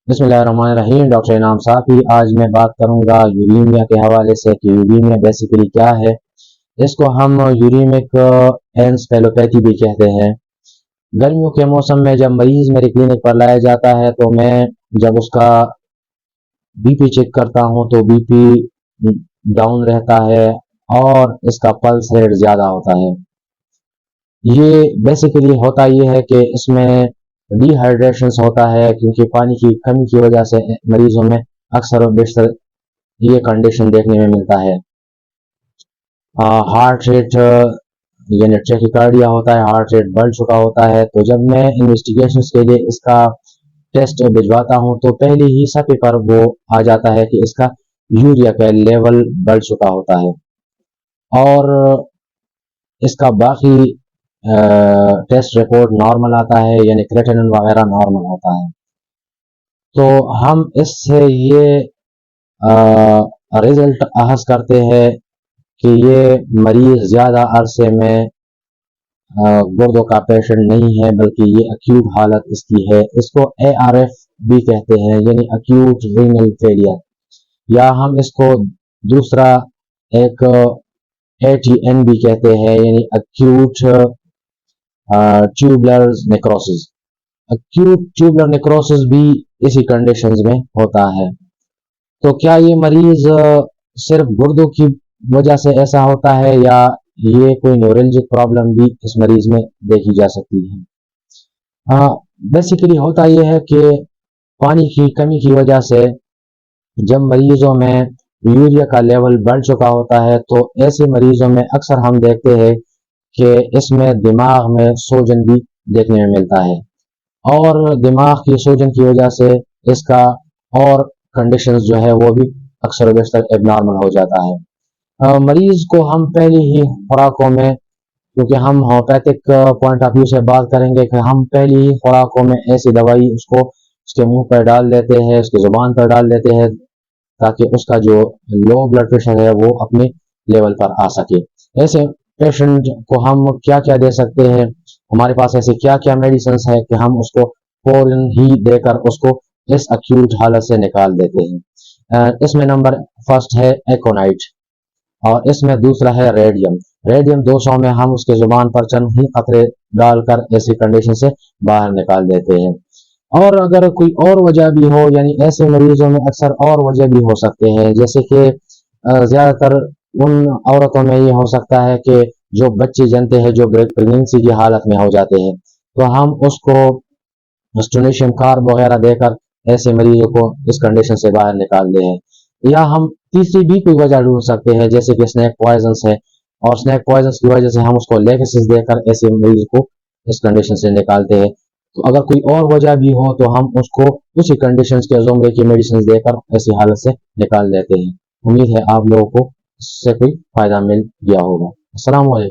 बिस्मिल्लाहिर्रहमानिर्रहीम। डॉक्टर इनाम साफ़ी। आज मैं बात करूंगा यूरीमिया के हवाले से कि यूरीमिया बेसिकली क्या है। इसको हम यूरीमिक एन्सेफेलोपैथी भी कहते हैं। गर्मियों के मौसम में जब मरीज़ मेरे क्लिनिक पर लाया जाता है तो मैं जब उसका बीपी चेक करता हूं तो बीपी डाउन रहता है और इसका पल्स रेट ज़्यादा होता है। ये बेसिकली होता ये है कि इसमें डिहाइड्रेशन होता है, क्योंकि पानी की कमी की वजह से मरीजों में अक्सर और बेशतर ये कंडीशन देखने में मिलता है। हार्ट रेट यानी ट्रैकिकार्डिया होता है, हार्ट रेट बढ़ चुका होता है। तो जब मैं इन्वेस्टिगेशन के लिए इसका टेस्ट भिजवाता हूं तो पहले ही सफ़े पर वो आ जाता है कि इसका यूरिया का लेवल बढ़ चुका होता है और इसका बाकी टेस्ट रिपोर्ट नॉर्मल आता है, यानी क्रेटिनिन वगैरह नॉर्मल होता है। तो हम इससे ये रिजल्ट अहस करते हैं कि ये मरीज ज़्यादा अरसे में गुर्दों का पेशेंट नहीं है, बल्कि ये एक्यूट हालत इसकी है। इसको ARF भी कहते हैं, यानी एक्यूट रीनल फेलियर, या हम इसको दूसरा एक ATN भी कहते हैं, यानी acute tubular necrosis. Acute tubular necrosis भी इसी कंडीशंस में होता है। तो क्या ये मरीज सिर्फ गुर्दों की वजह से ऐसा होता है या ये कोई न्यूरोलॉजिक प्रॉब्लम भी इस मरीज में देखी जा सकती है। बेसिकली होता यह है कि पानी की कमी की वजह से जब मरीजों में यूरिया का लेवल बढ़ चुका होता है तो ऐसे मरीजों में अक्सर हम देखते हैं कि इसमें दिमाग में सूजन भी देखने में मिलता है और दिमाग की सूजन की वजह से इसका और कंडीशंस जो है वो भी अक्सर बेशतर एबनॉर्मल हो जाता है। मरीज को हम पहले ही खुराकों में, क्योंकि हम होम्योपैथिक पॉइंट ऑफ व्यू से बात करेंगे कि हम पहले ही खुराकों में ऐसी दवाई उसको उसके मुंह पर डाल देते हैं, उसकी ज़ुबान पर डाल देते हैं, ताकि उसका जो लो ब्लड प्रेशर है वो अपने लेवल पर आ सके। ऐसे पेशेंट को हम क्या क्या दे सकते हैं, हमारे पास ऐसे क्या क्या मेडिसिन है कि हम उसको फौरन ही देकर उसको इस एक्यूट हालत से निकाल देते हैं। इसमें नंबर फर्स्ट है एकोनाइट और इसमें दूसरा है रेडियम। रेडियम 200 में हम उसके जुबान पर चंद ही कतरे डालकर ऐसी कंडीशन से बाहर निकाल देते हैं। और अगर कोई और वजह भी हो, यानी ऐसे मरीजों में अक्सर और वजह भी हो सकते हैं, जैसे कि ज़्यादातर उन औरतों में ये हो सकता है कि जो बच्चे जनते हैं जो प्रेगनेंसी की हालत में हो जाते हैं, तो हम उसको स्टोनेशियम कार्ब वगैरह देकर ऐसे मरीजों को इस कंडीशन से बाहर निकाल दे हैं। या हम तीसरी भी कोई वजह ढूंढ सकते हैं, जैसे कि स्नैक पॉइजन्स है और स्नैक पॉइजन्स की वजह से हम उसको लेगेसिस देकर ऐसे मरीज को इस कंडीशन से निकालते हैं। तो अगर कोई और वजह भी हो तो हम उसको उसी कंडीशन के जुमरे की मेडिसिन देकर ऐसी हालत से निकाल देते हैं। उम्मीद है आप लोगों को इससे कोई फायदा मिल गया होगा। अस्सलाम वालेकुम।